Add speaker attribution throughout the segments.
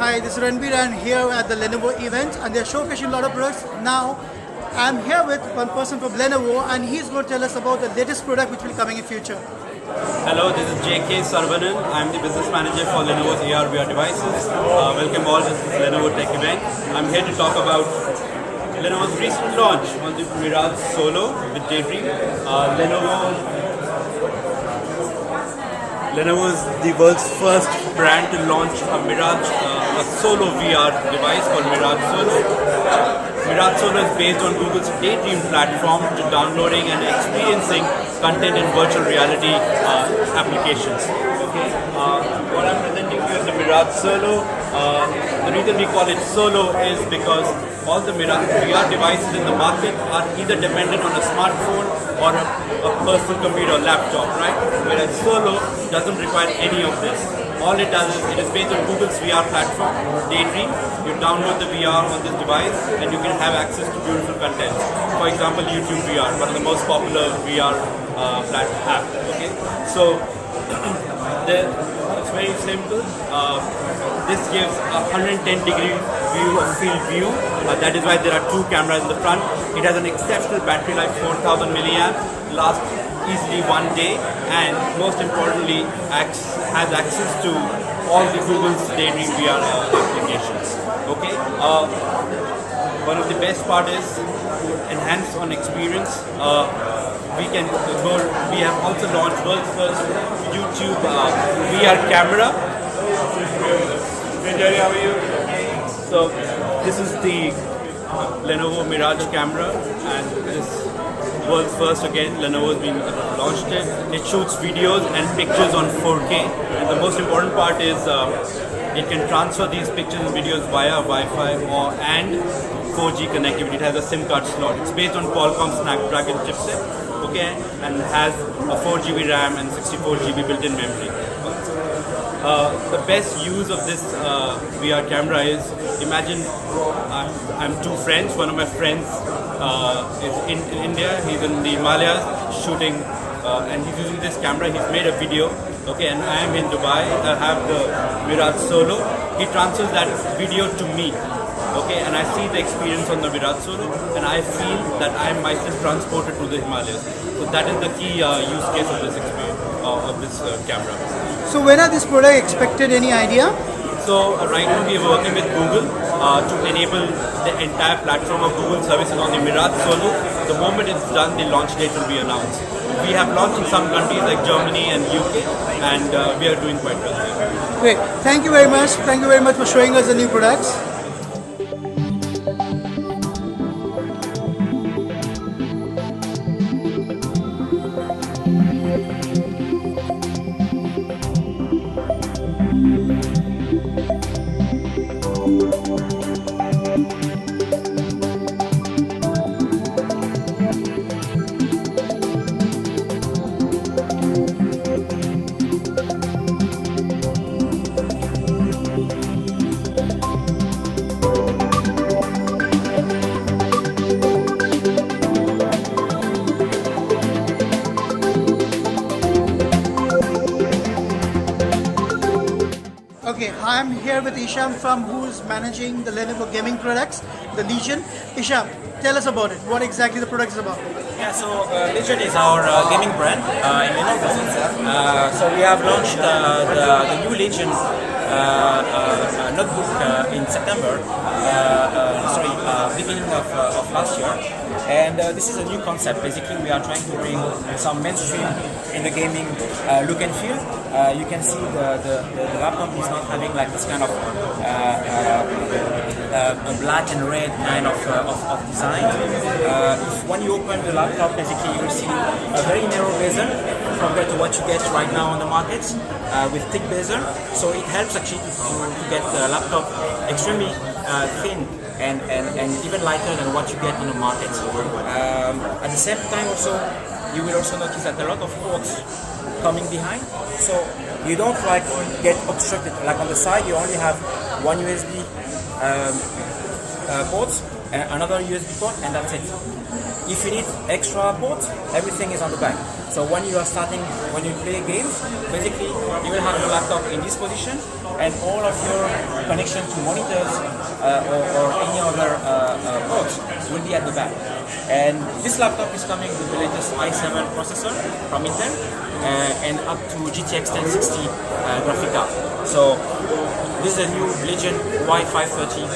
Speaker 1: Hi, this is Ranbir and here at the Lenovo event and they're showcasing a lot of products. Now I'm here with one person from Lenovo and he's going to tell us about the latest product which will be coming in future.
Speaker 2: Hello, this is J.K. Sarvanan. I'm the business manager for Lenovo's AR VR devices. Welcome all to this Lenovo Tech event. I'm here to talk about Lenovo's recent launch on the Mirage Solo with Daydream. Lenovo is the world's first brand to launch a Mirage, a Solo VR device called Mirage Solo. Mirage Solo is based on Google's Daydream platform to downloading and experiencing content in virtual reality applications. Okay, what I'm presenting to you is the Mirage Solo. The reason we call it Solo is because all the Mirage VR devices in the market are either dependent on a smartphone or a personal computer or laptop, right? Whereas Solo doesn't require any of this. All it does is, it is based on Google's VR platform, Daydream. You download the VR on this device and you can have access to beautiful content. For example, YouTube VR, one of the most popular VR app. Okay, so it's very simple. This gives a 110-degree view of field view. That is why there are two cameras in the front. It has an exceptional battery life, 4,000 milliamp, lasts easily 1 day, and most importantly, has access to all the Google's Daydream VR applications. Okay. One of the best part is enhance on experience. We have also launched world's first YouTube VR camera. How are you? So this is the Lenovo Mirage camera, and this world's first again. Lenovo's been launched it. It shoots videos and pictures on 4K, and the most important part is it can transfer these pictures and videos via Wi-Fi and 4G connectivity. It has a SIM card slot. It's based on Qualcomm Snapdragon chipset, okay, and has a 4GB RAM and 64GB built-in memory. The best use of this VR camera is, imagine I'm two friends. One of my friends is in India. He's in the Himalayas shooting, and he's using this camera. He's made a video, okay, and I am in Dubai. I have the Mirage Solo. He transfers that video to me, okay, and I see the experience on the Mirage Solo, and I feel that I am myself transported to the Himalayas. So that is the key use case of this experience, of this camera.
Speaker 1: So when are this product expected? Any idea?
Speaker 2: So right now we are working with Google to enable the entire platform of Google services on the Mirage Solo. The moment it's done, the launch date will be announced. We have launched in some countries like Germany and UK, and we are doing quite well.
Speaker 1: Great. Thank you very much. Thank you very much for showing us the new products. Okay, I'm here with Isham from who's managing the Lenovo gaming products, the Legion. Isham, tell us about it. What exactly the product is about.
Speaker 3: Yeah, so Legion is our gaming brand in Lenovo. So we have launched the new Legion notebook in September, beginning of last year. And this is a new concept. Basically, we are trying to bring some mainstream in the gaming look and feel. You can see the laptop is not having like this kind of a black and red kind of design. When you open the laptop, basically you will see a very narrow bezel compared to what you get right now on the market with thick bezel. So it helps actually to get the laptop extremely thin and even lighter than what you get on the market. At the same time also, you will also notice that a lot of ports coming behind, so you don't like get obstructed. Like on the side, you only have one USB ports, and another USB port, and that's it. If you need extra ports, everything is on the back. So when you play games, basically you will have your laptop in this position, and all of your connection to monitors or any other ports will be at the back. And this laptop is coming with the latest i7 processor from Intel and up to GTX 1060 graphic card. So this is a new Legion Y530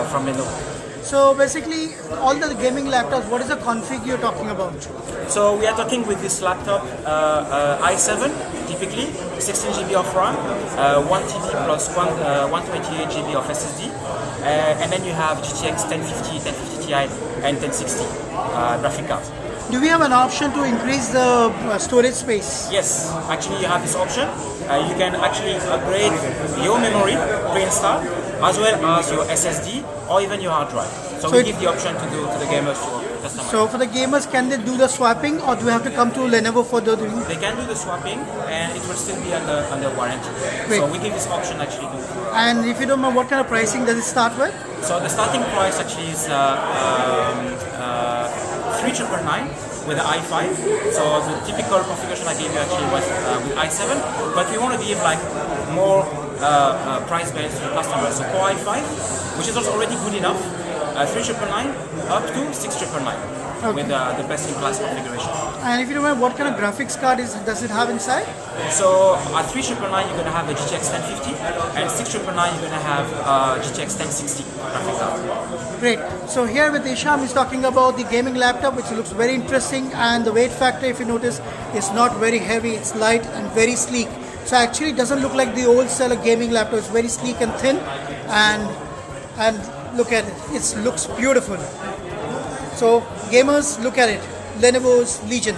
Speaker 3: from Lenovo.
Speaker 1: So basically, all the gaming laptops, what is the config you're talking about?
Speaker 3: So we are talking with this laptop i7, typically 16 GB of RAM, 1 TB plus 128 GB of SSD, and then you have GTX 1050, 1050 Ti, and 1060 graphic cards.
Speaker 1: Do we have an option to increase the storage space?
Speaker 3: Yes, actually you have this option. You can actually upgrade your memory pre-installed, as well as your SSD or even your hard drive. So we give the option to the gamers to customize.
Speaker 1: So for the gamers, can they do the swapping, or do we have to come to Lenovo for the doing?
Speaker 3: They can do the swapping, and it will still be under warranty.
Speaker 1: Great.
Speaker 3: So we give this option actually to.
Speaker 1: And if you don't know, what kind of pricing does it start with?
Speaker 3: So the starting price actually is 3,999 with the i5. So the typical configuration I gave you actually was with i7, but we want to give like more price bands to the customers. So Core i5, which is also already good enough, 3,999 up to 6,999 with the best-in-class configuration.
Speaker 1: And if you remember, what kind of graphics card does it have inside?
Speaker 3: So at 3,999 you're going to have a GTX 1050, and 6,999 you're going to have GTX 1060 graphics card.
Speaker 1: Great. So here with Isham, he's talking about the gaming laptop, which looks very interesting, and the weight factor, if you notice, is not very heavy. It's light and very sleek. So actually, it doesn't look like the old seller gaming laptop. It's very sleek and thin, and look at it. It looks beautiful. So gamers, look at it. Lenovo's Legion.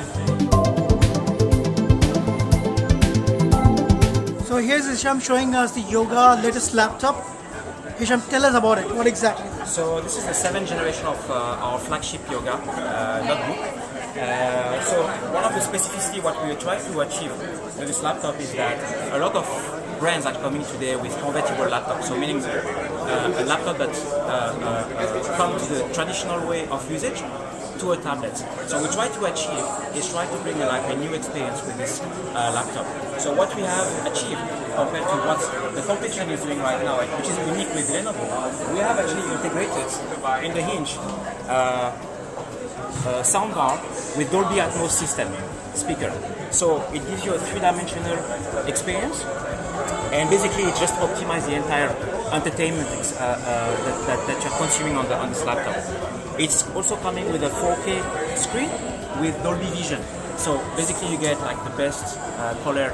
Speaker 1: So here's Hisham showing us the Yoga latest laptop. Hisham, tell us about it. What exactly?
Speaker 3: So this is the 7th generation of our flagship Yoga notebook. So one of the specificity what we try to achieve with this laptop is that a lot of brands are coming today with convertible laptops. So meaning a laptop that comes to the traditional way of usage to a tablet. So we try to achieve is try to bring a new experience with this laptop. So what we have achieved compared to what the competition is doing right now, which is unique with Lenovo, we have actually integrated in the hinge soundbar with Dolby Atmos system speaker. So it gives you a three-dimensional experience, and basically it just optimizes the entire entertainment that you're consuming on this laptop. It's also coming with a 4K screen with Dolby Vision. So basically you get like the best color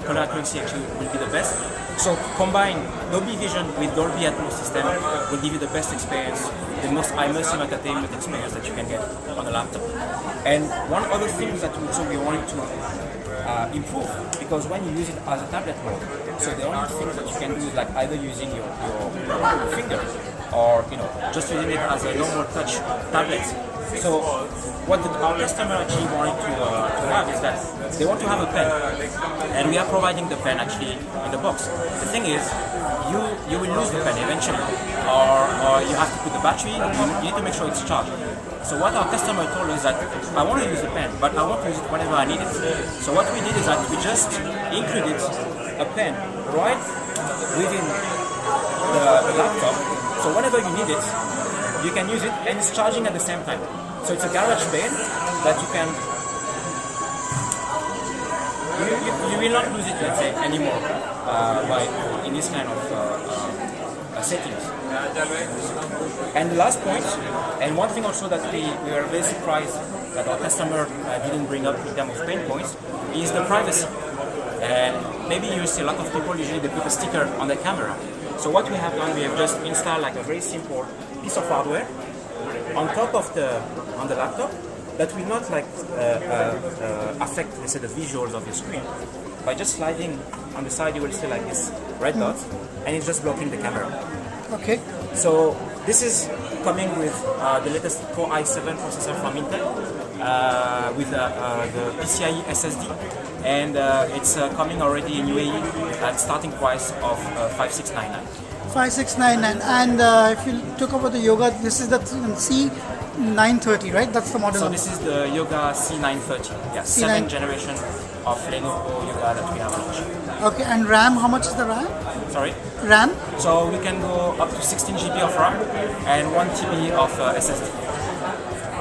Speaker 3: accuracy actually will be the best. So combine Dolby Vision with Dolby Atmos system will give you the best experience, the most immersive entertainment experience that you can get on a laptop. And one other thing that we wanted to improve, because when you use it as a tablet mode, so the only thing that you can do is like either using your finger or just using it as a normal touch tablet. So what our customer actually wanted to have is that they want to have a pen, and we are providing the pen actually in the box. The thing is, you will lose the pen eventually, or you have to put the battery. You need to make sure it's charged. So what our customer told us that I want to use the pen, but I want to use it whenever I need it. So what we did is that we just included a pen right within the laptop. So whenever you need it, you can use it, and it's charging at the same time. So it's a garage band that you can. You will not lose it, let's say, anymore by in this kind of settings. And the last point, and one thing also that we are very surprised that our customer didn't bring up in terms of pain points, is the privacy. And maybe you see a lot of people usually they put a sticker on their camera. So what we have done, we have just installed like a very simple piece of hardware on top of on the laptop that will not like affect, let's say, the visuals of your screen. By just sliding on the side, you will see like this red dot, and it's just blocking the camera.
Speaker 1: Okay.
Speaker 3: So this is coming with the latest Core i7 processor from Intel with the PCIe SSD, and it's coming already in UAE at starting price of 5699.
Speaker 1: 5699. And if you talk about the Yoga, this is the C930, right? That's the model.
Speaker 3: So this is the Yoga C930. Yeah,
Speaker 1: C9
Speaker 3: 7th generation of Lenovo Yoga that we have launched.
Speaker 1: Okay, and RAM, how much is the RAM?
Speaker 3: Sorry?
Speaker 1: RAM?
Speaker 3: So we can go up to 16 GB of RAM and 1 TB of SSD.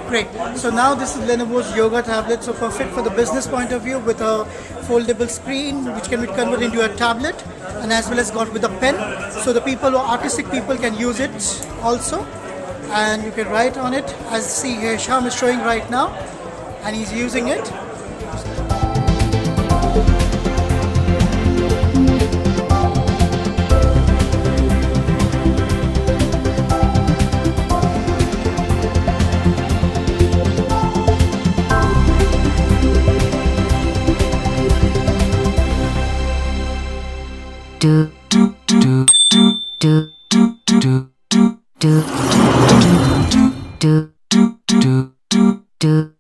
Speaker 1: Great. So now this is Lenovo's Yoga tablet, so perfect for the business point of view with a foldable screen which can be converted into a tablet, and as well as got with a pen. So the people, or artistic people, can use it also, and you can write on it. As see here, Sham is showing right now, and he's using it.
Speaker 4: do do do do do do do do do do do do do do